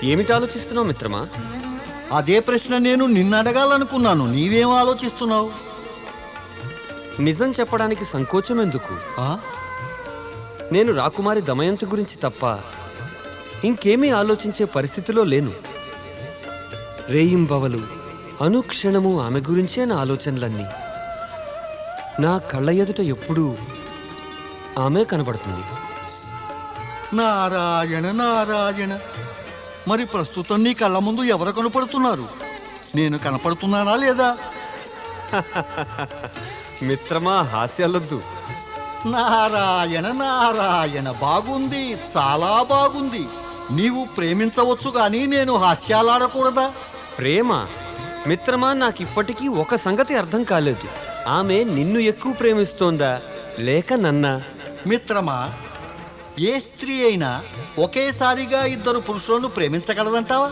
ఏమిటి ఆలోచిస్తున్నావు మిత్రమా? అదే ప్రశ్న నేను నిన్ను అడగాలనుకున్నాను. నీవేం ఆలోచిస్తున్నావు? నిజం చెప్పడానికి సంకోచం ఎందుకు? ఆ? నేను రాకుమారి దమయంతి గురించి తప్ప ఇంకేమీ ఆలోచించే పరిస్థితిలో లేను. రేయింబవలు అనుక్షణము ఆమె గురించే నా ఆలోచనలన్నీ. నా కళ్ళ ఎదుట ఎప్పుడూ ఆమె కనబడుతుంది. నారాయణ నారాయణ. మరి ప్రస్తుతం నీ కళ్ళ ముందు ఎవరు కనపడుతున్నారు? నేను కనపడుతున్నానా లేదా? మిత్రమా, హాస్యాలొద్దు. నారాయణ నారాయణ. బాగుంది, చాలా బాగుంది. నీవు ప్రేమించవచ్చు కానీ నేను హాస్యాలాడకూడదా? ప్రేమ మిత్రమా, నాకిప్పటికీ ఒక సంగతి అర్థం కాలేదు. ఆమె నిన్ను ఎక్కువ ప్రేమిస్తోందా లేక నన్నా? మిత్రమా, ఏ స్త్రీ అయినా ఒకేసారిగా ఇద్దరు పురుషులను ప్రేమించగలదంటావా?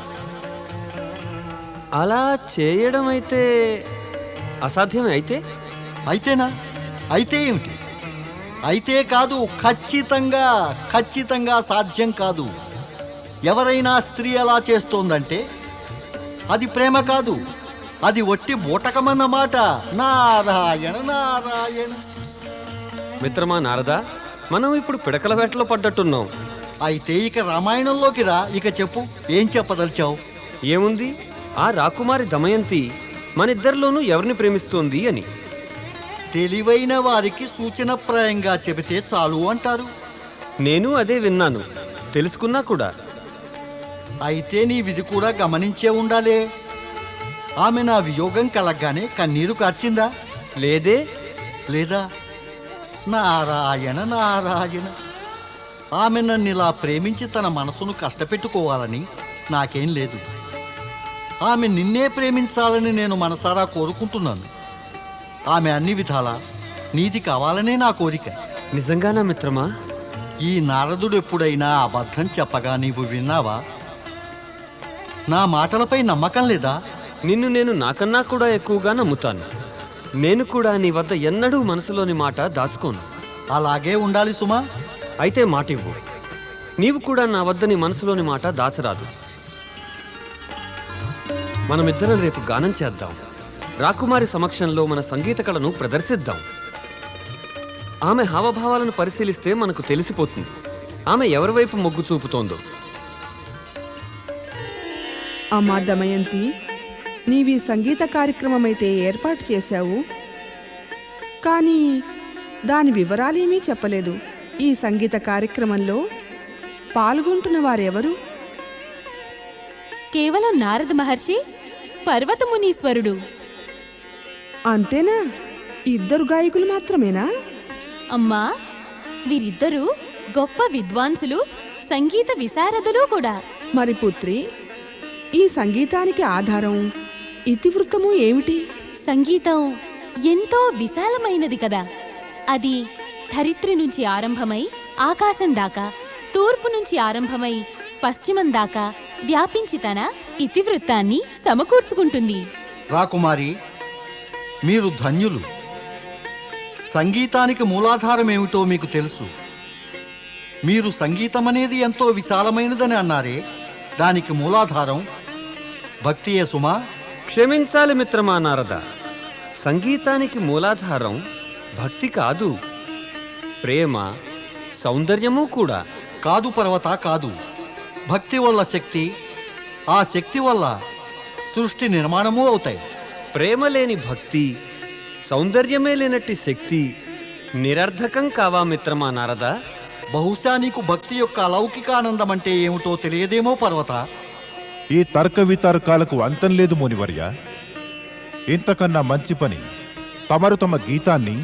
అలా చేయడం అయితే అసాధ్యమే. అయితేనా? అయితే ఏమిటి? అయితే కాదు, ఖచ్చితంగా ఖచ్చితంగా సాధ్యం కాదు. ఎవరైనా స్త్రీ అలా చేస్తోందంటే అది ప్రేమ కాదు, అది ఒట్టి బూటకమన్నమాట. నారాయణ నారాయణ. మిత్రమా నారదా, మనం ఇప్పుడు పిడకల వేటలో పడ్డట్టున్నాం. అయితే ఇక రామాయణంలోకి రా. ఇక చెప్పు, ఏం చెప్పదలిచావు? ఏముంది, ఆ రాకుమారి దమయంతి మనిద్దరిలోనూ ఎవరిని ప్రేమిస్తోంది అని. తెలివైన వారికి సూచనప్రాయంగా చెబితే చాలు అంటారు. నేను అదే విన్నాను, తెలుసుకున్నా కూడా. అయితే నీ విధి కూడా గమనించే ఉండాలే. ఆమె నా వియోగం కలగ్గానే కన్నీరు కార్చిందా? లేదే. లేదా? నారాయణ నారాయణ. ఆమె నన్ను ఇలా ప్రేమించి తన మనసును కష్టపెట్టుకోవాలని నాకేం లేదు. ఆమె నిన్నే ప్రేమించాలని నేను మనసారా కోరుకుంటున్నాను. ఆమె అన్ని విధాలా నీది కావాలనే నా కోరిక. నిజంగానా మిత్రమా? ఈ నారదుడు ఎప్పుడైనా అబద్ధం చెప్పగా నీవు విన్నావా? నా మాటలపై నమ్మకం లేదా? నిన్ను నేను నాకన్నా కూడా ఎక్కువగా నమ్ముతాను. నేను కూడా నీ వద్ద ఎన్నడూ మనసులోని మాట దాచుకోను. అలాగే ఉండాలి సుమా. అయితే మాట ఇవ్వు, నీవు కూడా నా వద్ద నీ మనసులోని మాట దాచరాదు. మనమిద్దరం రేపు గానం చేద్దాం. రాకుమారి సమక్షంలో మన సంగీత కళను ప్రదర్శిద్దాం. ఆమె హావభావాలను పరిశీలిస్తే మనకు తెలిసిపోతుంది ఆమె ఎవరి వైపు మొగ్గు చూపుతోందో. అమ్మా దమయంతి, నీవి సంగీత కార్యక్రమమైతే ఏర్పాటు చేశావు, కానీ దాని వివరాలేమీ చెప్పలేదు. ఈ సంగీత కార్యక్రమంలో పాల్గొంటున్న వారెవరు? కేవలం నారద మహర్షి, పర్వతమునీశ్వరుడు. అంతేనా? ఇద్దరు గాయకులు మాత్రమేనా? అమ్మా, వీరిద్దరూ గొప్ప విద్వాంసులు, సంగీత విశారదులు కూడా. మరి పుత్రి, ఈ సంగీతానికి ఆధారం ఇతివృత్తము ఏమిటి? సంగీతం ఎంతో విశాలమైనది కదా. అది ధరిత్రి నుంచి ఆరంభమై ఆకాశం దాకా, తూర్పు నుంచి ఆరంభమై పశ్చిమం దాకా వ్యాపించి తన ఇతివృత్తాన్ని సమకూర్చుకుంటుంది. రాకుమారి, మీరు ధన్యులు. సంగీతానికి మూలాధారం ఏమిటో మీకు తెలుసు. మీరు సంగీతం అనేది ఎంతో విశాలమైనదని అన్నారే, దానికి మూలాధారం భక్తియే సుమా. క్షమించాలి మిత్రమా నారద, సంగీతానికి మూలాధారం భక్తి కాదు, ప్రేమ, సౌందర్యము కూడా. కాదు పర్వత, కాదు. భక్తి వల్ల శక్తి, ఆ శక్తి వల్ల సృష్టి నిర్మాణము అవుతాయి. ప్రేమ లేని భక్తి, సౌందర్యమే లేనట్టి శక్తి నిరర్ధకం కావా మిత్రమా నారద? బహుశా నీకు భక్తి యొక్క అలౌకిక ఆనందం అంటే ఏమిటో తెలియదేమో పర్వత. ఈ తర్క వితర్కాలకు అంతం లేదు మునివర్య. ఇంతకన్నా మంచి పని తమరు తమ గీతాన్ని,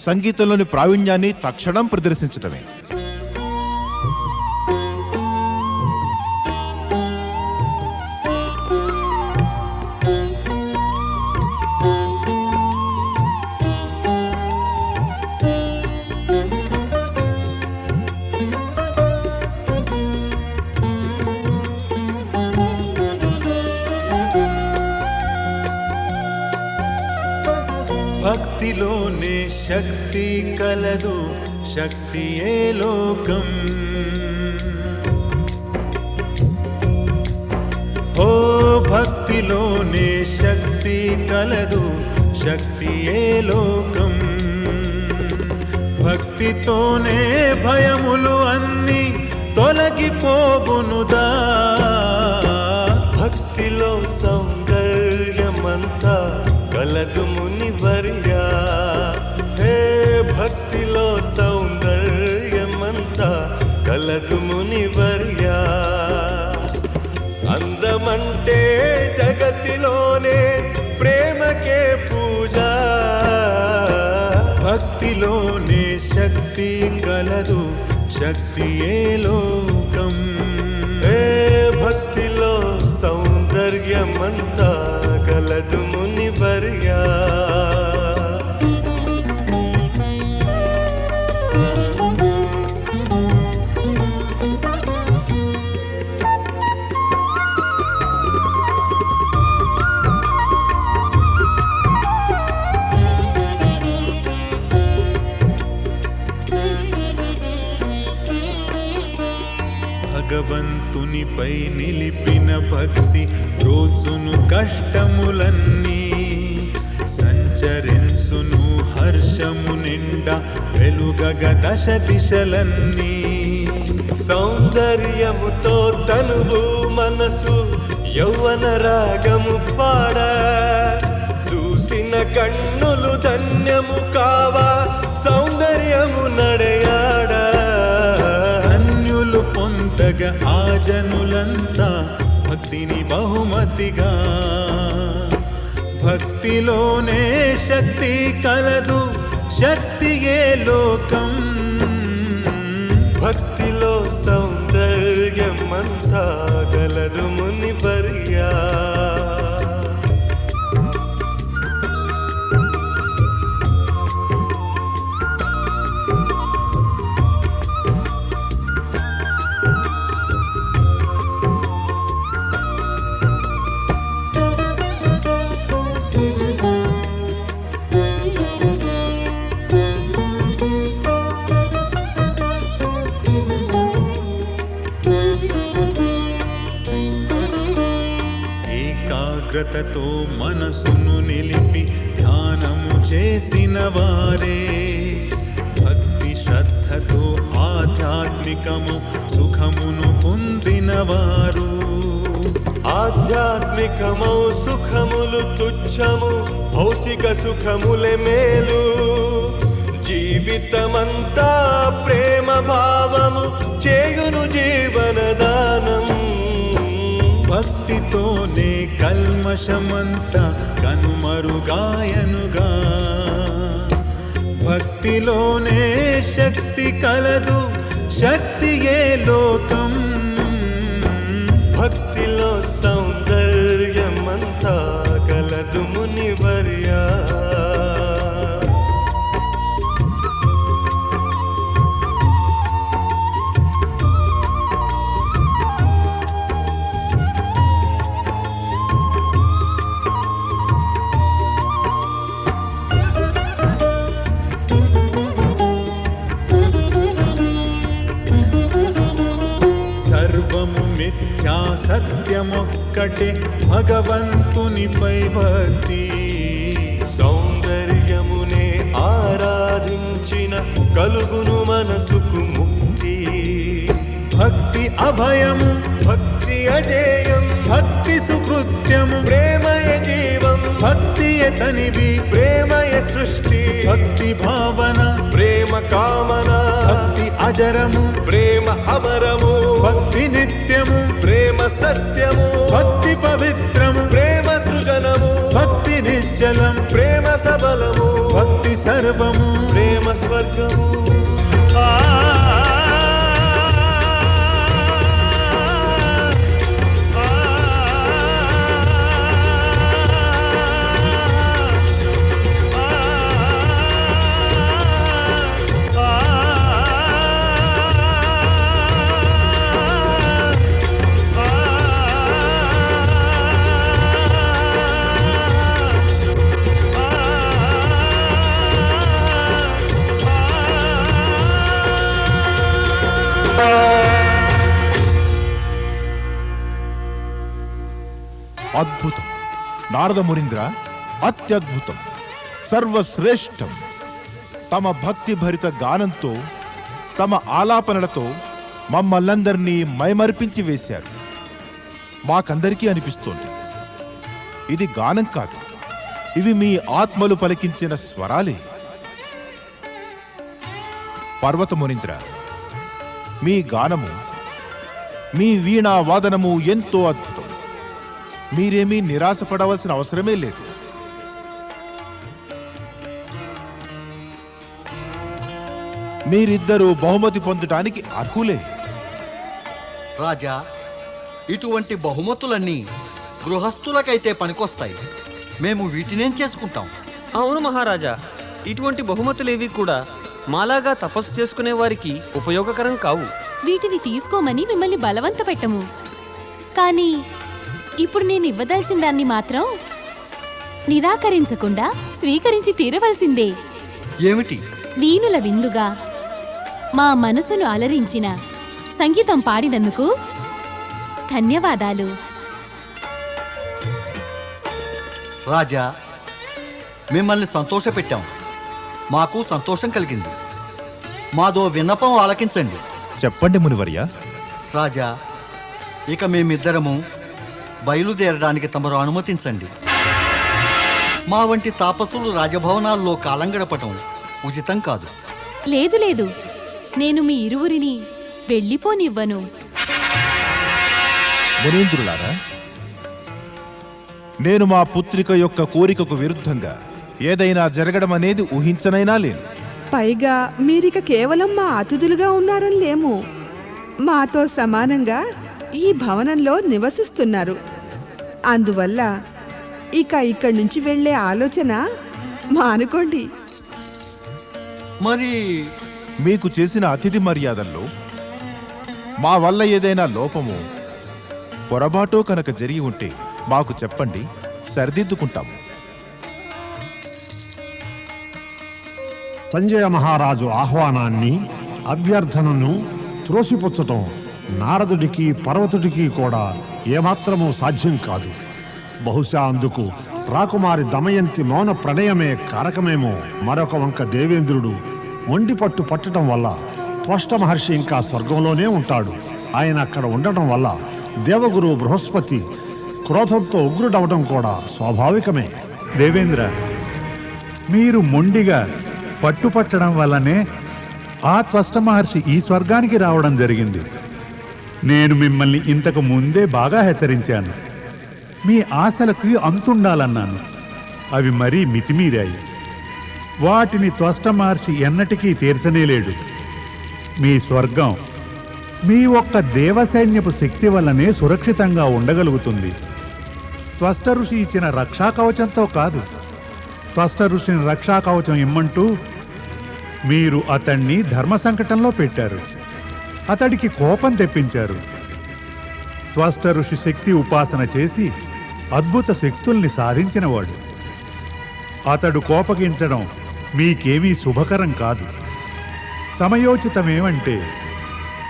సంగీతంలోని ప్రావీణ్యాన్ని తక్షణం ప్రదర్శించటమే. భక్తిలోనే శక్తి కలదు, శక్తియే లోకం. భక్తిలోనే శక్తి కలదు, శక్తియే లోకం. భక్తితోనే భయములు అన్ని తొలగిపోవునుదా. భక్తిలో సౌందర్యమంతా కలదు మునివర్యా. హే భక్తిలో సౌందర్యమంతా కలదు మునివర్యా. అందమంటే జగతిలోనే ప్రేమకే పూజ. భక్తిలోనే శక్తి కలదు, శక్తియే లోకం. హే భక్తిలో సౌందర్యమంతా కలదు మునివర్యా. భగవంతునిపై నిలిపిన భక్తి రోజును కష్టములన్నీ సంచరించును హర్షము నిండా వెలుగగ దశ దిశలన్నీ. సౌందర్యముతో తనువు మనసు యౌవన రాగము పాడ. చూసిన కన్నులు ధన్యము కావా సౌందర్యము నడయాడ. ధన్యులు పొందగ ఆ జనులంతా భక్తిని బహుమతిగా. భక్తిలోనే శక్తి కలదు, శక్తియే లోకం. భక్తిలో సౌందర్యమంతా కలదు మునివర్యా. ఏకాగ్రతతో మనసును నిలిపి ధ్యానము చేసిన వారే భక్తి శ్రద్ధతో ఆధ్యాత్మికము సుఖమును పొందినవారు. ఆధ్యాత్మికమౌ సుఖములు తుచ్చము, భౌతిక సుఖములే మేలు. జీవితమంతా ప్రేమ భావము చేయును జీవనదానం. భక్తితోనే కల్మషమంతా కనుమరుగాయనుగా. భక్తిలోనే శక్తి కలదు, శక్తియే లోకం. భక్తిలో సౌందర్యమంతా కలదు మునివర్యా. సర్వము మిథ్యా సత్యమొక్కటే భగవంతునిపై భక్తి. సౌందర్యమునే ఆరాధించిన కలుగును మనసుకు ముక్తి. భక్తి అభయము, భక్తి అజేయం, భక్తి సుకృత్యము, ప్రేమయ జీవం, భక్తియ తనివి, ప్రేమయ సృష్టి, భక్తి భావన, ప్రేమ కామన, భక్తి అజరము, ప్రేమ అమరము, భక్తి నిత్యము, ప్రేమ సత్యము, భక్తి పవిత్రము, ప్రేమ సృజనము, భక్తి నిశ్చలం, ప్రేమ సబలము, భక్తి సర్వము, ప్రేమ స్వర్గము. అద్భుతం. నారద మునీంద్ర, అత్యద్భుతం, సర్వశ్రేష్టం. తమ భక్తి భరిత గానంతో, తమ ఆలాపనలతో మమ్మల్నందరినీ మైమరిపించి వేశారు. మాకందరికీ అనిపిస్తోంది ఇది గానం కాదు, ఇవి మీ ఆత్మలు పలికించిన స్వరాలే. పర్వత మునీంద్ర, మీ గానము, మీ వీణా వాదనము ఎంతో అద్భుతం. మీరేమీ నిరాశపడవలసిన అవసరమే లేదు. మీరిద్దరూ బహుమతి పొందటానికి అర్హులే. రాజా, ఇటువంటి బహుమతులన్నీ గృహస్థులకైతే పనికొస్తాయి. మేము వీటినేం చేసుకుంటాం? అవును మహారాజా, ఇటువంటి బహుమతులేవి కూడా మాలాగా తపస్సు చేసుకునే వారికి ఉపయోగకరం కావు. వీటిని తీసుకోమని మిమ్మల్ని బలవంత పెట్టము. కానీ ఇప్పుడు నేను ఇవ్వదలిచిన దాన్ని మాత్రం నిరాకరించకుండా స్వీకరించి తీరవలసిందే. ఏమిటి? వీణుల విందుగా మా మనసును అలరించిన సంగీతం పాడినందుకు ధన్యవాదాలు. రాజా, మిమ్మల్ని సంతోషపెట్టాం, మాకు సంతోషం కలిగింది. మాదో విన్నపం ఆలకించండి. చెప్పండి మునివర్య. రాజా, ఇక మేమిద్దరము బయలుదేరడానికి తమరు అనుమతించండి. మా వంటి తాపసులు రాజభవనాల్లో కాలం గడపటం ఉచితం కాదు. లేదు లేదు, నేను మీ ఇరువురిని వెళ్ళిపోనివ్వను. మునీంద్రులారా, నేను మా పుత్రిక యొక్క కోరికకు విరుద్ధంగా ఏదైనా జరగడం అనేది ఊహించనైనా లేను. పైగా మీరిక కేవలం మా అతిథులుగా ఉన్నారని లేము, మాతో సమానంగా ఈ భవనంలో నివసిస్తున్నారు. అందువల్ల ఇక ఇక్కడి నుంచి వెళ్ళే ఆలోచన మానుకోండి. మరి మీకు చేసిన అతిథి మర్యాదల్లో మా వల్ల ఏదైనా లోపమో పొరపాటో కనుక జరిగి ఉంటే మాకు చెప్పండి, సరిదిద్దుకుంటాము. సంజయ మహారాజు ఆహ్వానాన్ని, అభ్యర్థనను త్రోసిపుచ్చటం నారదుడికి పర్వతుడికి కూడా ఏమాత్రమూ సాధ్యం కాదు. బహుశా అందుకు రాకుమారి దమయంతి మౌన ప్రణయమే కారకమేమో. మరొక వంక దేవేంద్రుడు మొండి పట్టు పట్టడం వల్ల త్వష్ట మహర్షి ఇంకా స్వర్గంలోనే ఉంటాడు. ఆయన అక్కడ ఉండటం వల్ల దేవగురు బృహస్పతి క్రోధంతో ఉగ్రుడవడం కూడా స్వాభావికమే. దేవేంద్ర, మీరు మొండిగా పట్టుపట్టడం వల్లనే ఆ త్వష్ట మహర్షి ఈ స్వర్గానికి రావడం జరిగింది. నేను మిమ్మల్ని ఇంతకు ముందే బాగా హెచ్చరించాను. మీ ఆశలకు అంతుండాలన్నాను. అవి మరీ మితిమీరాయి. వాటిని త్వష్ట మహర్షి ఎన్నటికీ తీర్చనేలేడు. మీ స్వర్గం మీ ఒక్క దేవసైన్యపు శక్తి వల్లనే సురక్షితంగా ఉండగలుగుతుంది. త్వష్ట ఋషి ఇచ్చిన రక్షా కవచంతో కాదు. త్వష్ట ఋషిని రక్షా కవచం ఇమ్మంటూ మీరు అతన్ని ధర్మ సంకటంలో పెట్టారు. అతడికి కోపం తెప్పించారు. త్వష్ట ఋషి శక్తి ఉపాసన చేసి అద్భుత శక్తుల్ని సాధించినవాడు. అతడు కోపగించడం మీకేమీ శుభకరం కాదు. సమయోచితమేమంటే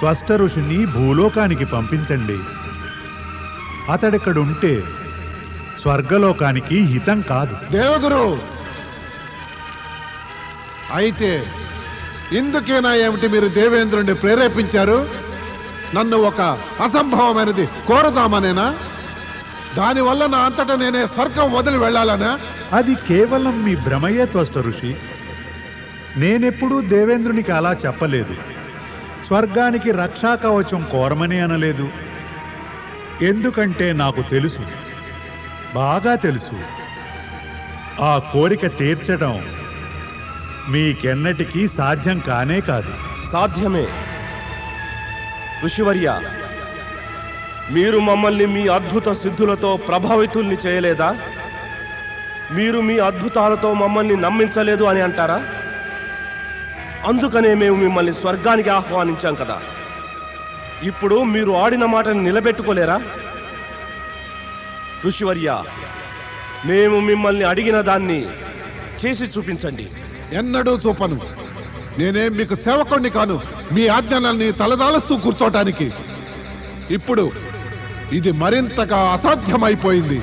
త్వష్ట ఋషిని భూలోకానికి పంపించండి. అతడిక్కడుంటే స్వర్గలోకానికి హితం కాదు. దేవగురు, అయితే ఇందుకేనా ఏమిటి మీరు దేవేంద్రుణ్ణి ప్రేరేపించారు? నన్ను ఒక అసంభవమైనది కోరదామనేనా? దానివల్ల నా అంతటా నేనే స్వర్గం వదిలి వెళ్ళాలనా? అది కేవలం మీ భ్రమయే త్వష్ట ఋషి. నేనెప్పుడూ దేవేంద్రునికి అలా చెప్పలేదు. స్వర్గానికి రక్షా కవచం కోరమని అనలేదు. ఎందుకంటే నాకు తెలుసు, బాగా తెలుసు, ఆ కోరిక తీర్చడం మీకెన్నటికీ సాధ్యం కానే కాదు. సాధ్యమే ఋషివర్య. మీరు మమ్మల్ని మీ అద్భుత సిద్ధులతో ప్రభావితుల్ని చేయలేదా? మీరు మీ అద్భుతాలతో మమ్మల్ని నమ్మించలేదు అని అంటారా? అందుకనే మేము మిమ్మల్ని స్వర్గానికి ఆహ్వానించాం కదా. ఇప్పుడు మీరు ఆడిన మాటని నిలబెట్టుకోలేరా? ఋషివర్య, మేము మిమ్మల్ని అడిగిన దాన్ని చేసి చూపించండి. ఎన్నడూ చూపను. నేనేం మీకు సేవకుణ్ణి కాను, మీ ఆజ్ఞలన్నీ తలదాలుస్తూ కూర్చోటానికి. ఇప్పుడు ఇది మరింతగా అసాధ్యమైపోయింది.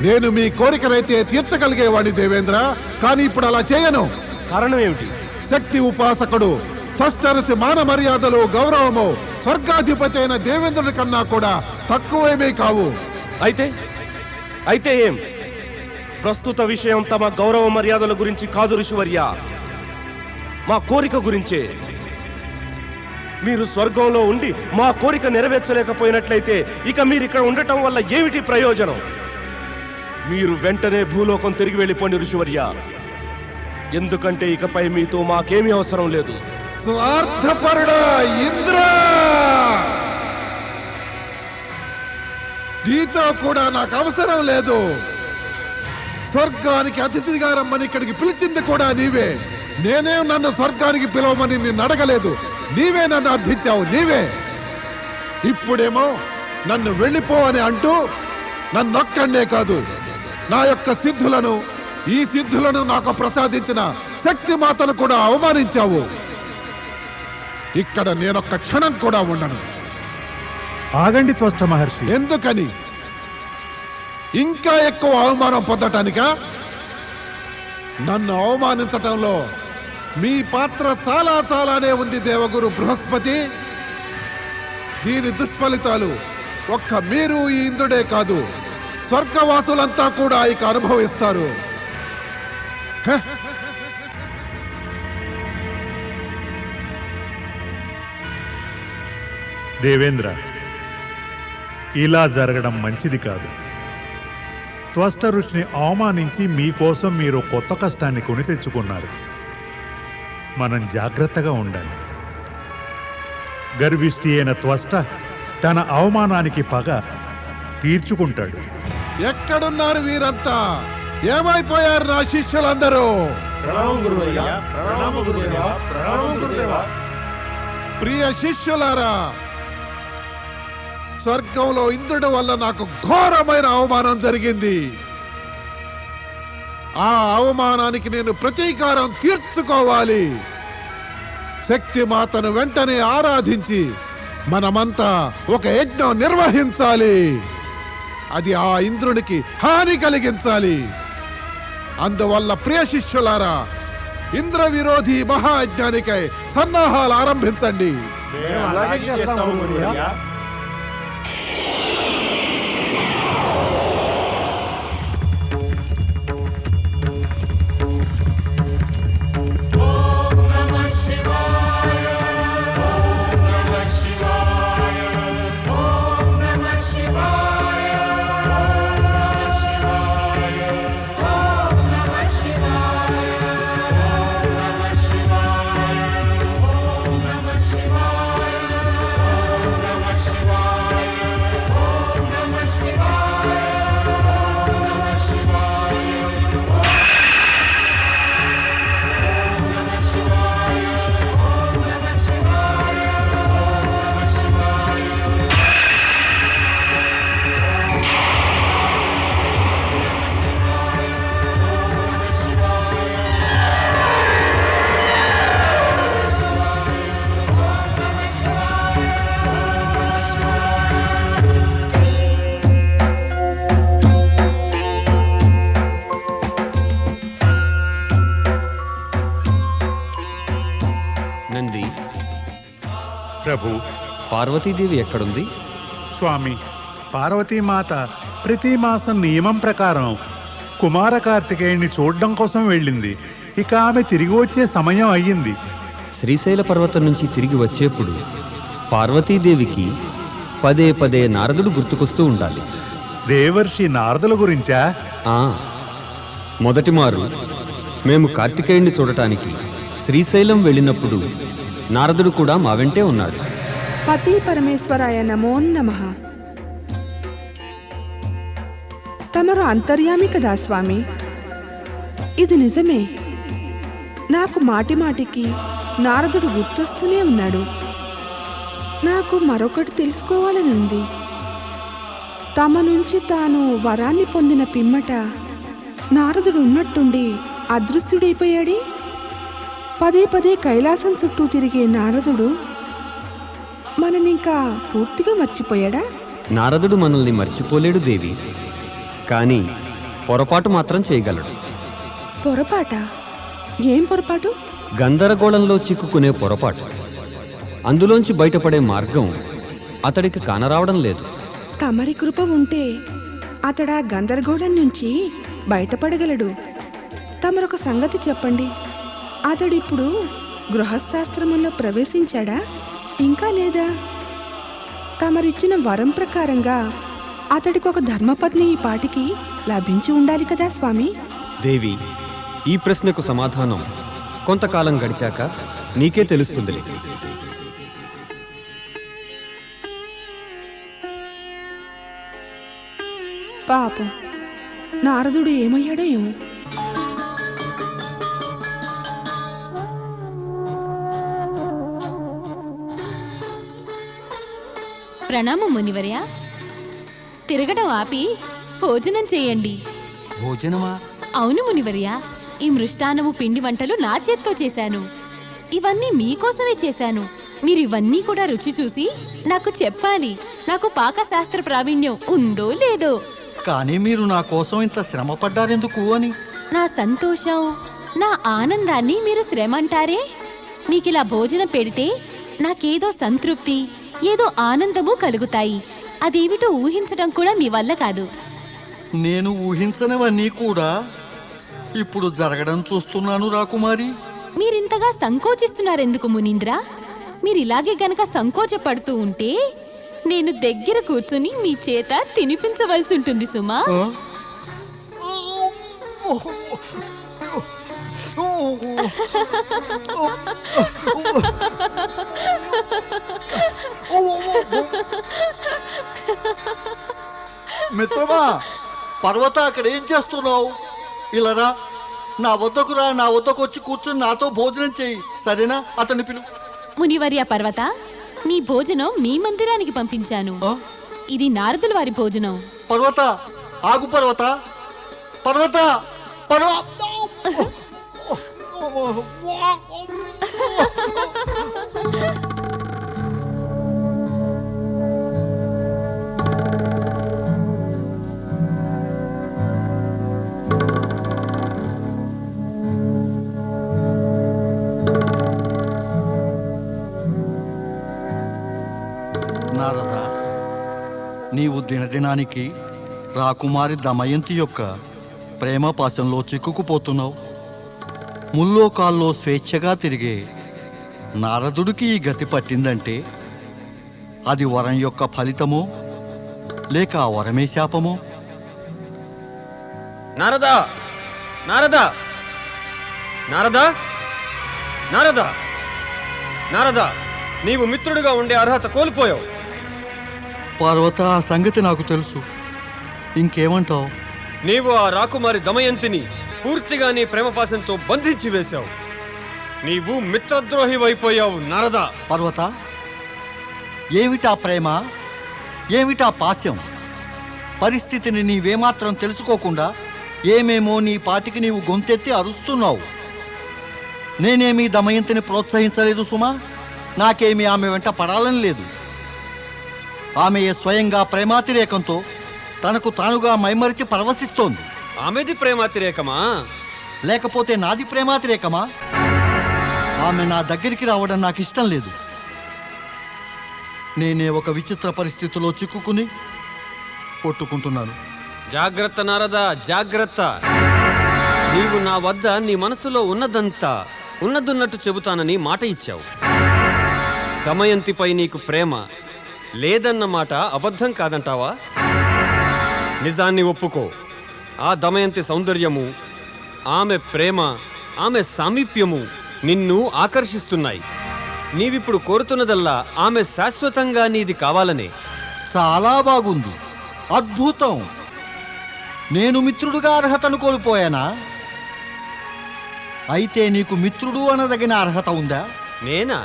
నేను మీ కోరికనైతే తీర్చగలిగేవాడిని దేవేంద్ర, కానీ ఇప్పుడు అలా చేయను. కారణం ఏమిటి? శక్తి ఉపాసకుడు త్వష్టరసి మాన మర్యాదలు గౌరవము స్వర్గాధిపతి అయిన దేవేంద్రుడి కన్నా కూడా తక్కువేమీ కావు. అయితే ఏం? ప్రస్తుత విషయం తమ గౌరవ మర్యాదల గురించి కాదు ఋషివర్య, మా కోరిక గురించే. మీరు స్వర్గంలో ఉండి మా కోరిక నెరవేర్చలేకపోయినట్లయితే ఇక మీరు ఇక్కడ ఉండటం వల్ల ఏమిటి ప్రయోజనం? మీరు వెంటనే భూలోకం తిరిగి వెళ్ళిపోండి ఋషివర్య, ఎందుకంటే ఇకపై మీతో మాకేమీ అవసరం లేదు. స్వార్థపరుడా ఇంద్ర, నీతో కూడా నాకు అవసరం లేదు. స్వర్గానికి అతిథిగా రమ్మని ఇక్కడికి పిలిచింది కూడా నీవే. నేనే నన్ను స్వర్గానికి పిలవమని నిన్ను అడగలేదు, నీవే నన్ను అర్థించావు. నీవే ఇప్పుడేమో నన్ను వెళ్ళిపో అని అంటూ నన్నొక్కడే కాదు, నా యొక్క సిద్ధులను, ఈ సిద్ధులను నాకు ప్రసాదించిన శక్తి మాతను కూడా అవమానించావు. ఇక్కడ నేనొక్క క్షణం కూడా ఉండను. ఆగండి త్వష్ట మహర్షి. ఎందుకని? ఇంకా ఎక్కువ అవమానం పొందటానికా? నన్ను అవమానించటంలో మీ పాత్ర చాలా చాలానే ఉంది దేవగురు బృహస్పతి. దీని దుష్ఫలితాలు ఒక్క మీరు ఈ ఇంద్రుడే కాదు, స్వర్గవాసులంతా కూడా ఇక అనుభవిస్తారు. దేవేంద్ర, ఇలా జరగడం మంచిది కాదు. త్వష్ట ఋషిని అవమానించి మీకోసం మీరు కొత్త కష్టాన్ని కొని తెచ్చుకున్నారు. మనం జాగ్రత్తగా ఉండాలి. గర్విష్ఠి అయిన త్వష్ట తన అవమానానికి పగ తీర్చుకుంటాడు. ఎక్కడున్నారు వీరంతా? ఏమైపోయారు నా శిష్యులందరూ? ప్రియ శిష్యులారా, స్వర్గంలో ఇంద్రుడి వల్ల నాకు ఘోరమైన అవమానం జరిగింది. ఆ అవమానానికి నేను ప్రతీకారం తీర్చుకోవాలి. శక్తి మాతను వెంటనే ఆరాధించి మనమంతా ఒక యజ్ఞం నిర్వహించాలి. అది ఆ ఇంద్రునికి హాని కలిగించాలి. అందువల్ల ప్రియ శిష్యులారా, ఇంద్ర విరోధి మహాయజ్ఞానికై సన్నాహాలు ఆరంభించండి. నంది, ప్రభు, పార్వతీదేవి ఎక్కడుంది? స్వామి, పార్వతీమాత ప్రతి మాసం నియమం ప్రకారం కుమార కార్తికేయుని చూడడం కోసం వెళ్ళింది. ఇక ఆమె తిరిగి వచ్చే సమయం అయ్యింది. శ్రీశైల పర్వతం నుంచి తిరిగి వచ్చేప్పుడు పార్వతీదేవికి పదే పదే నారదుడు గుర్తుకొస్తూ ఉండాలి. దేవర్షి నారదుల గురించా? మొదటి మారు మేము కార్తికేయుణ్ణి చూడటానికి శ్రీశైలం వెళ్ళినప్పుడు నారదుడు కూడా మా వెంటే ఉన్నాడు. పతి పరమేశ్వరాయ నమో నమః. తమరు అంతర్యామి కదా స్వామి? ఇది నిజమే. నాకు మాటి మాటికి నారదుడు గుర్తొస్తూనే ఉన్నాడు. నాకు మరొకటి తెలుసుకోవాలని ఉంది. తమ నుంచి తాను వరాన్ని పొందిన పిమ్మట నారదుడు ఉన్నట్టుండి అదృశ్యుడైపోయాడే. పదే పదే కైలాసం చుట్టూ తిరిగే నారదుడు మననింకా పూర్తిగా మర్చిపోయాడా? నారదుడు మనల్ని మర్చిపోలేడు దేవి, కానీ పొరపాటు మాత్రం చేయగలడు. పొరపాట? ఏం పొరపాటు? గందరగోళంలో చిక్కుకునే పొరపాటు. అందులోంచి బయటపడే మార్గం అతడికి కానరావడం లేదు. తమరి కృప ఉంటే అతడా గందరగోళం నుంచి బయటపడగలడు. తమరొక సంగతి చెప్పండి, అతడిప్పుడు గృహశాస్త్రములో ప్రవేశించాడా ఇంకా లేదా? తమరిచ్చిన వరం ప్రకారంగా అతడికి ఒక ధర్మపత్ని ఈ పాటికి లభించి ఉండాలి కదా స్వామి? దేవి, ఈ ప్రశ్నకు సమాధానం కొంతకాలం గడిచాక నీకే తెలుస్తుందిలే. పాపం, నారదుడు ఏమయ్యాడో ఏమో. ప్రణామం మునివర్య. తిరగడం ఆపి భోజనం చేయండి. భోజనమా? అవును మునివర్య, ఈ మృష్టాన్నము పిండి వంటలు నా చేత్తో చేశాను. ఇవన్నీ మీకోసమే చేశాను. మీరు ఇవన్నీ కూడా రుచి చూసి నాకు చెప్పాలి, నాకు పాకశాస్త్ర ప్రావీణ్యం ఉందో లేదో. కానీ మీరు నా కోసం ఇంత శ్రమ పడ్డారెందుకు అని. నా సంతోషం, నా ఆనందాన్ని మీరు శ్రమ అంటారే? మీకిలా భోజనం పెడితే నాకేదో సంతృప్తి, ఏదో ఆనందము కలుగుతాయి. అదేమిటో ఊహించడం కూడా మీ వల్ల కాదు. నేను ఊహించనివన్నీ కూడా ఇప్పుడు జరగడం చూస్తున్నాను రాకుమారి. మీరింతగా సంకోచిస్తున్నారెందుకు మునీంద్ర? మీరిలాగే గనక సంకోచపడుతూ ఉంటే నేను దగ్గర కూర్చుని మీ చేత తినిపించవలసి ఉంటుంది సుమా. మిత్రమా, పర్వత, అక్కడ ఏం చేస్తున్నావు? ఇలా రా, నా వద్దకు రా, నా వద్దకు వచ్చి కూర్చుని నాతో భోజనం చేయి, సరేనా? అతన్ని పిలు. మునివర్య పర్వత, మీ భోజనం మీ మందిరానికి పంపించాను. ఇది నారదుల వారి భోజనం. పర్వత, ఆగు పర్వత, పర్వత, నారద, నీవు దినదినానికి రాకుమారి దమయంతి యొక్క ప్రేమ పాశంలో చిక్కుకుపోతున్నావు. ముల్లోకాల్లో స్వేచ్ఛగా తిరిగే నారదుడికి ఈ గతి పట్టిందంటే అది వరం యొక్క ఫలితమో లేక ఆ వరమే శాపమో? నారదా, నారదా, నారదా, నారదా, నారదా, నీవు మిత్రుడిగా ఉండే అర్హత కోల్పోయావు. పార్వత, ఆ సంగతి నాకు తెలుసు. ఇంకేమంటావు? నీవు ఆ రాకుమారి దమయంతిని పూర్తిగా నీ ప్రేమపాశంతో బంధించి వేశావు. నీవు మిత్రద్రోహి అయిపోయావు నారదా. పర్వత, ఏమిటా ప్రేమ, ఏమిటా పాశం? పరిస్థితిని నీవేమాత్రం తెలుసుకోకుండా ఏమేమో నీ పాటికి నీవు గొంతెత్తి అరుస్తున్నావు. నేనేమీ దమయంతిని ప్రోత్సహించలేదు సుమా. నాకేమీ ఆమె వెంట పడాలని లేదు. ఆమె స్వయంగా ప్రేమాతిరేకంతో తనకు తానుగా మైమరిచి పరవశిస్తోంది. ఆమెది ప్రేమాతిరేకమా లేకపోతే నాది ప్రేమాతిరేకమా? ఆమె నా దగ్గరికి రావడం నాకు ఇష్టం లేదు. నేనే ఒక విచిత్ర పరిస్థితిలో చిక్కుకుని కొట్టుకుంటున్నాను. జాగ్రత్త నారదా, జాగ్రత్త. నీవు నా వద్ద నీ మనసులో ఉన్నదంతా ఉన్నదున్నట్టు చెబుతానని మాట ఇచ్చావు. దమయంతిపై నీకు ప్రేమ లేదన్న మాట అబద్ధం కాదంటావా? నిజాన్ని ఒప్పుకో. ఆ దమయంతి సౌందర్యము, ఆమె ప్రేమ, ఆమె సామీప్యము నిన్ను ఆకర్షిస్తున్నాయి. నీవిప్పుడు కోరుతున్నదల్లా ఆమె శాశ్వతంగా నీది కావాలనే. చాలా బాగుంది, అద్భుతం. నేను మిత్రుడుగా అర్హతను కోల్పోయానా? అయితే నీకు మిత్రుడు అనదగిన అర్హత ఉందా? నేనా?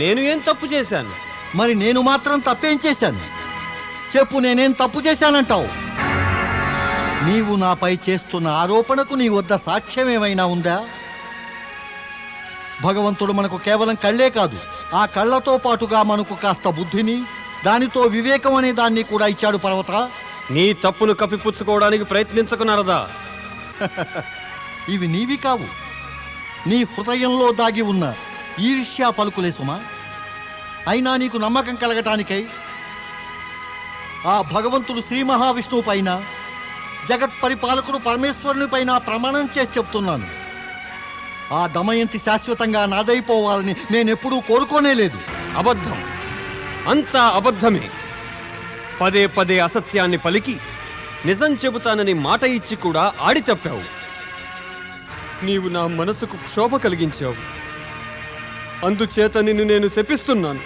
నేను ఏం తప్పు చేశాను? మరి నేను మాత్రం తప్పేం చేశాను? చెప్పు, నేనేం తప్పు చేశానంటావు? నీవు నాపై చేస్తున్న ఆరోపణకు నీ వద్ద సాక్ష్యం ఏమైనా ఉందా? భగవంతుడు మనకు కేవలం కళ్ళే కాదు, ఆ కళ్ళతో పాటుగా మనకు కాస్త బుద్ధిని, దానితో వివేకం అనే దాన్ని కూడా ఇచ్చాడు పర్వత. నీ తప్పును కప్పిపుచ్చుకోవడానికి ప్రయత్నించకు నారదా. ఇవి నీవి కావు, నీ హృదయంలో దాగి ఉన్న ఈర్ష్యా పలుకులే సుమా. అయినా నీకు నమ్మకం కలగటానికై ఆ భగవంతుడు శ్రీ మహావిష్ణువు పైన, జగత్ పరిపాలకుడు పరమేశ్వరుని పైన ప్రమాణం చేసి చెప్తున్నాను. ఆ దమయంతి శాశ్వతంగా నాదైపోవాలని నేనెప్పుడూ కోరుకోనే లేదు. అబద్ధం, అంతా అబద్ధమే. పదే పదే అసత్యాన్ని పలికి నిజం చెబుతానని మాట ఇచ్చి కూడా ఆడి తప్పావు. నీవు నా మనసుకు క్షోభ కలిగించావు. అందుచేత నిన్ను నేను శపిస్తున్నాను.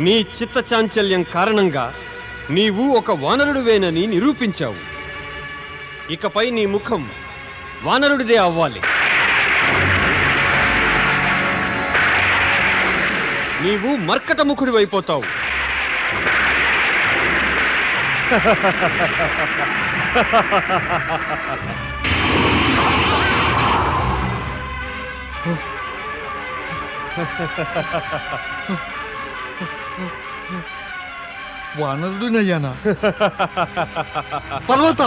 నీ చిత్త చాంచల్యం కారణంగా నీవు ఒక వానరుడివేనని నిరూపించావు. ఇకపై నీ ముఖం వానరుడిదే అవ్వాలి. నీవు మర్కట ముఖుడివైపోతావు. వానరుడునయ్యానా? పర్వత,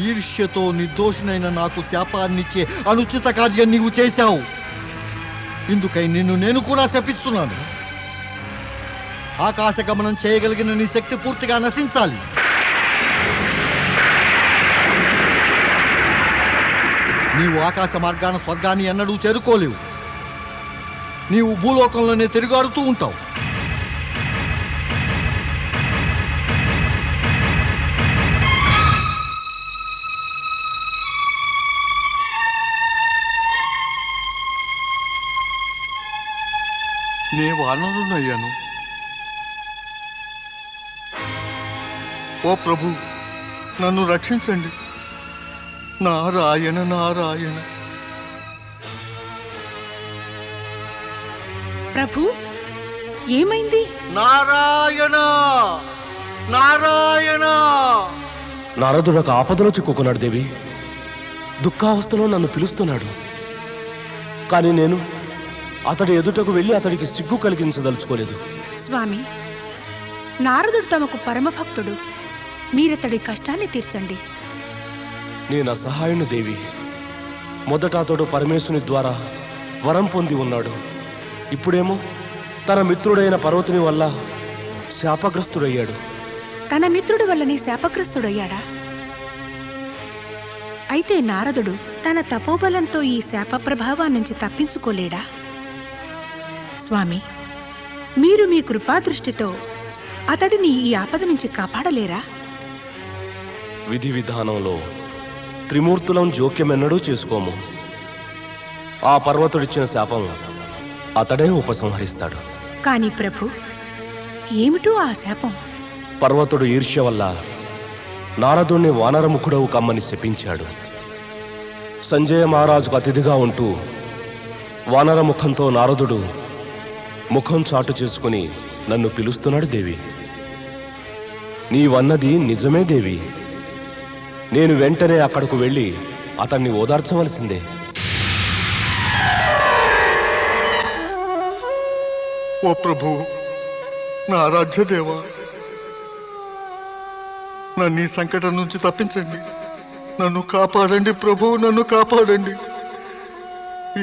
ఈర్ష్యతో నిర్దోషినైన నాకు శాపాన్నిచ్చే అనుచిత కార్యం నీవు చేశావు. ఇందుకై నిన్ను నేను కూడా శపిస్తున్నాను. ఆకాశ గమనం చేయగలిగిన నీ శక్తి పూర్తిగా నశించాలి. నీవు ఆకాశ మార్గాన స్వర్గాన్ని ఎన్నడూ చేరుకోలేవు. నీవు భూలోకంలోనే తిరుగాడుతూ ఉంటావు. నే వానరునయ్యాను. ఓ ప్రభు, నన్ను రక్షించండి. నారాయణ నారాయణ. ప్రభు, ఏమైంది? నారాయణ నారాయణ. నారదుడు ఒక ఆపదలో చిక్కుకున్నాడు దేవి. దుఃఖావస్థలో నన్ను పిలుస్తున్నాడు. కానీ నేను అతడి ఎదుటకు వెళ్ళి అతడికి సిగ్గు కలిగించదలుచుకోలేదు. స్వామి, నారదుడు తమకు పరమభక్తుడు. మీరతడి కష్టాన్ని తీర్చండి. నేను అసహాయుని దేవి. మొదట అతడు పరమేశ్వరుని ద్వారా వరం పొంది ఉన్నాడు. ఇప్పుడేమో తన మిత్రుడైన పర్వతుని వల్ల శాపగ్రస్తుడయ్యాడు. తన మిత్రుడి వల్లనే శాపగ్రస్తుడయ్యాడా? అయితే నారదుడు తన తపోబలంతో ఈ శాప ప్రభావం నుంచి తప్పించుకోలేడా? స్వామి, మీరు మీ కృపాదృష్టితో అతడిని ఈ ఆపద నుంచి కాపాడలేరా? విధి విధానంలో త్రిమూర్తులం జోక్యమెన్నడూ చేసుకోము. ఆ పర్వతుడిచ్చిన శాపం అతడే ఉపసంహరిస్తాడు. కాని ప్రభు, ఏమిటో ఆ శాపం? పర్వతుడు ఈర్ష్య వల్ల నారదుణ్ణి వానరముఖుడవు కమ్మని శపించాడు. సంజయ మహారాజుకు అతిథిగా ఉంటూ వానరముఖంతో నారదుడు ముఖం చాటు చేసుకుని నన్ను పిలుస్తున్నాడు దేవి. నీవన్నది నిజమే దేవి. నేను వెంటనే అక్కడకు వెళ్ళి అతన్ని ఓదార్చవలసిందే. ఓ ప్రభు, నా ఆరాధ్యదేవా, నన్ను ఈ సంకటం నుంచి తప్పించండి. నన్ను కాపాడండి ప్రభు, నన్ను కాపాడండి.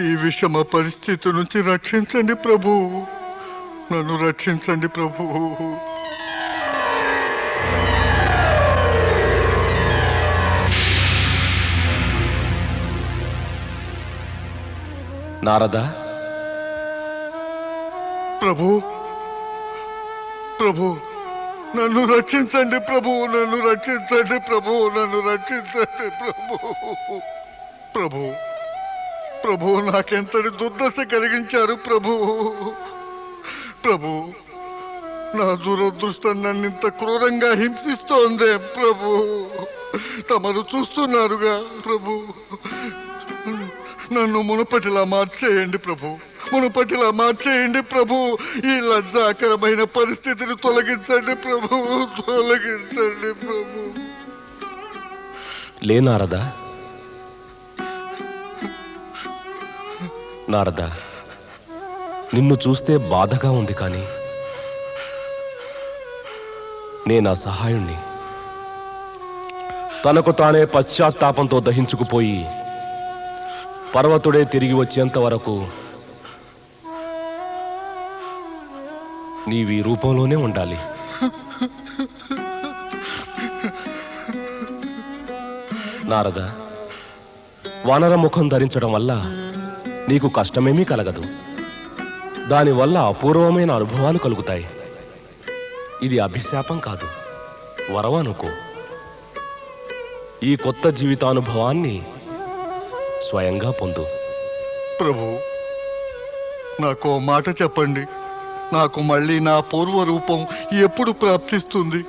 ఈ విషమ పరిస్థితి నుంచి రక్షించండి ప్రభు, నన్ను రక్షించండి ప్రభు. నారదా, ప్రభు ప్రభు, నన్ను రక్షించండి ప్రభు, నన్ను రక్షించండి ప్రభు, నన్ను రక్షించండి ప్రభు. ప్రభు ప్రభు, నాకెంతటి దుర్దశ కలిగించారు ప్రభు. ప్రభు, నా దురదృష్టం నన్నింత క్రూరంగా హింసిస్తోందే ప్రభు. తమరు చూస్తున్నారుగా ప్రభు. నన్ను మునుపటిలా మార్చేయండి ప్రభు, మునుపటిలా మార్చేయండి ప్రభు. ఈ లజ్జాకరమైన పరిస్థితిని తొలగించండి ప్రభు, తొలగించండి ప్రభు. లే నారదా. నారదా, నిన్ను చూస్తే బాధగా ఉంది, కానీ నేను ఆ సహాయుణ్ణి. తనకు తానే పశ్చాత్తాపంతో దహించుకుపోయి పర్వతుడే తిరిగి వచ్చేంత వరకు నీవీ రూపంలోనే ఉండాలి. నారద, వానర ముఖం ధరించడం వల్ల నీకు కష్టమేమీ కలగదు. దానివల్ల అపూర్వమైన అనుభవాలు కలుగుతాయి. ఇది అభిశాపం కాదు, వరం అనుకో. ఈ కొత్త జీవితానుభవాన్ని స్వయంగా పొందు. ప్రభు, నాకు ఓ మాట చెప్పండి. నాకు మళ్ళీ నా పూర్వ రూపం ఎప్పుడు ప్రాప్తిస్తుంది?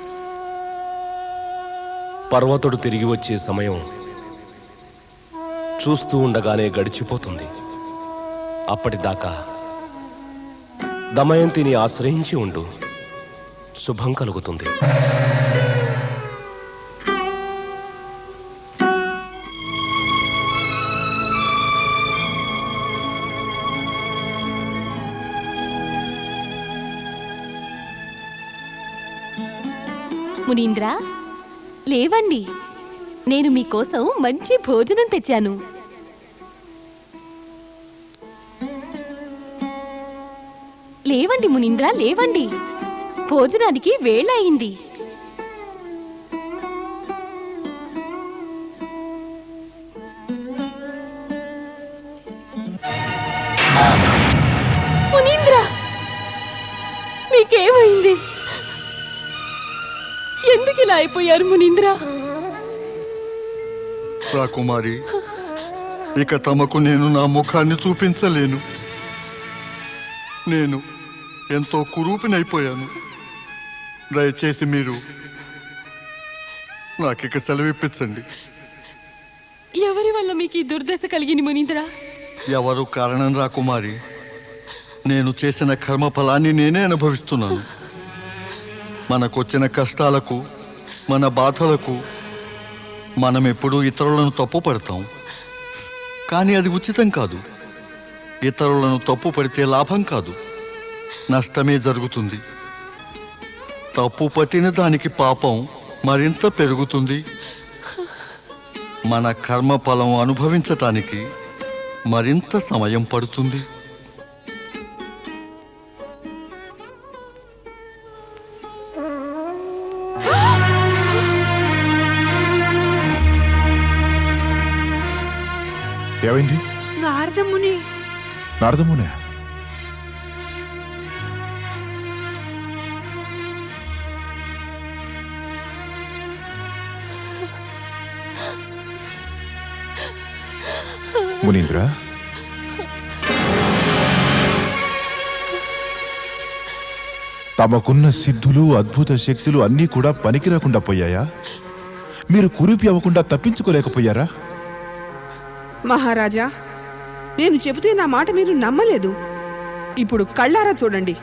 పర్వతుడు తిరిగి వచ్చే సమయం చూస్తూ ఉండగానే గడిచిపోతుంది. అప్పటిదాకా దమయంతిని ఆశ్రయించి ఉండు, శుభం కలుగుతుంది. మునీంద్ర, లేవండి. నేను మీకోసం మంచి భోజనం తెచ్చాను. లేవండి మునీంద్ర, లేవండి. భోజనానికి వేళ అయింది. మునీంద్ర, మీకేమైంది? ఎందుకు ఇలా అయిపోయారు మునీంద్ర? రాకుమారి, ఇక తమకు నేను నా ముఖాన్ని చూపించలేను. నేను ఎంతో కురూపినైపోయాను. దయచేసి మీరు నాకిక సెలవిప్పించండి. ఎవరి వల్ల మీకు ఈ దుర్దశ కలిగింది మునీంద్ర? ఎవరు కారణం రాకుమారి? నేను చేసిన కర్మ ఫలాన్ని నేనే అనుభవిస్తున్నాను. మనకొచ్చిన కష్టాలకు, మన బాధలకు మనం ఎప్పుడూ ఇతరులను తప్పు పడతాం. కానీ అది ఉచితం కాదు. ఇతరులను తప్పు పడితే లాభం కాదు, నష్టమే జరుగుతుంది. తప్పు పట్టిన దానికి పాపం మరింత పెరుగుతుంది. మన కర్మ ఫలం అనుభవించటానికి మరింత సమయం పడుతుంది. ఏమైంది? నారదముని నారదమునే? మునీంద్ర, తమకున్న సిద్ధులు, అద్భుత శక్తులు అన్నీ కూడా పనికి రాకుండా పోయాయా? మీరు కురూపి అవ్వకుండా తప్పించుకోలేకపోయారా? మహారాజా, నేను చెబితే నా మాట మీరు నమ్మలేదు. ఇప్పుడు కళ్ళారా చూడండి.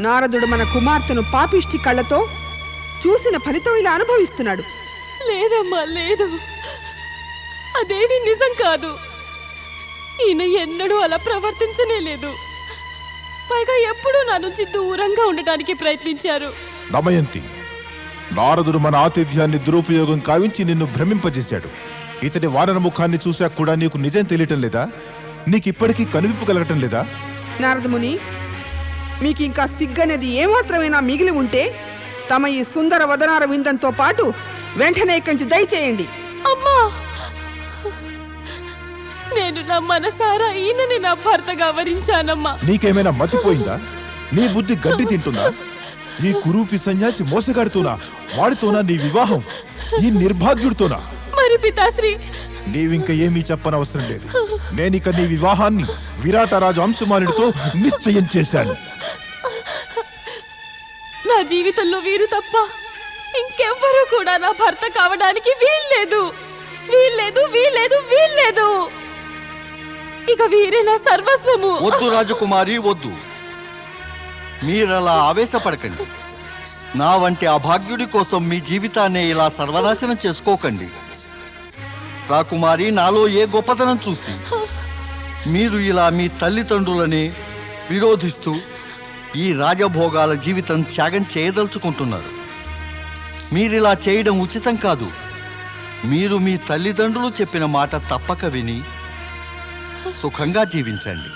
నారదుడు మన కుమార్తెను పాపిష్టి కళ్ళతో చూసిన ఫలితం ఇలా అనుభవిస్తున్నాడు. లేదమ్మా, లేదు. అదేవి నిజం కాదు. ఈయన ఎన్నడూ అలా ప్రవర్తించనే లేదు. పైగా ఎప్పుడూ నా నుంచి దూరంగా ఉండటానికి ప్రయత్నించారు. దమయంతి, నారదుడు మన ఆతిథ్యాన్ని దురుపయోగం కావించి నిన్ను భ్రమింపజేశాడు. ఇతడి వానర ముఖాన్ని చూశాక కూడా నీకు నిజం తెలియటం లేదా? నీకిప్పటికీ కనువిప్పు కలగటం లేదా? నారదముని, మీకు ఇంకా సిగ్గనేది ఏమాత్రమైనా మిగిలి ఉంటే తమ ఈ సుందర వదనార విందంతో పాటు వెంటనే ఇక్కడి నుంచి దయచేయండి. అమ్మా, నేను నా మనసారా ఈయనని నా భర్తగా వరించానమ్మా. నీకేమైనా మతిపోయిందా? నీ బుద్ధి గడ్డి తింటుందా? ఈ కురూపి సన్యాసి మోసగాడుతోనా? వాడితోనా నీ వివాహం? ఈ నిర్భాగ్యుడితోనా? మరి పితాశ్రీ, నీవింక ఏమీ చెప్పనవసరం లేదు. నేనిక నీ వివాహాన్ని విరాటరాజు అంశుమానుడితో నిశ్చయం చేశాను. నా జీవితంలో వీరు తప్ప ఇంకెవ్వరూ కూడా నా భర్త కావడానికి వీల్లేదు, వీల్లేదు, వీల్లేదు, వీల్లేదు. ఇక వీరే నా సర్వస్వము. వద్దు రాజకుమారి, వద్దు. మీరలా ఆవేశపడకండి. నా వంటి అభాగ్యుడి కోసం మీ జీవితాన్ని ఇలా సర్వనాశనం చేసుకోకండి. రాకుమారి, నాలో ఏ గొప్పతనం చూసి మీరు ఇలా మీ తల్లిదండ్రులని విరోధిస్తూ ఈ రాజభోగాల జీవితం త్యాగం చేయదలుచుకుంటున్నారు? మీరిలా చేయడం ఉచితం కాదు. మీరు మీ తల్లిదండ్రులు చెప్పిన మాట తప్పక విని సుఖంగా జీవించండి.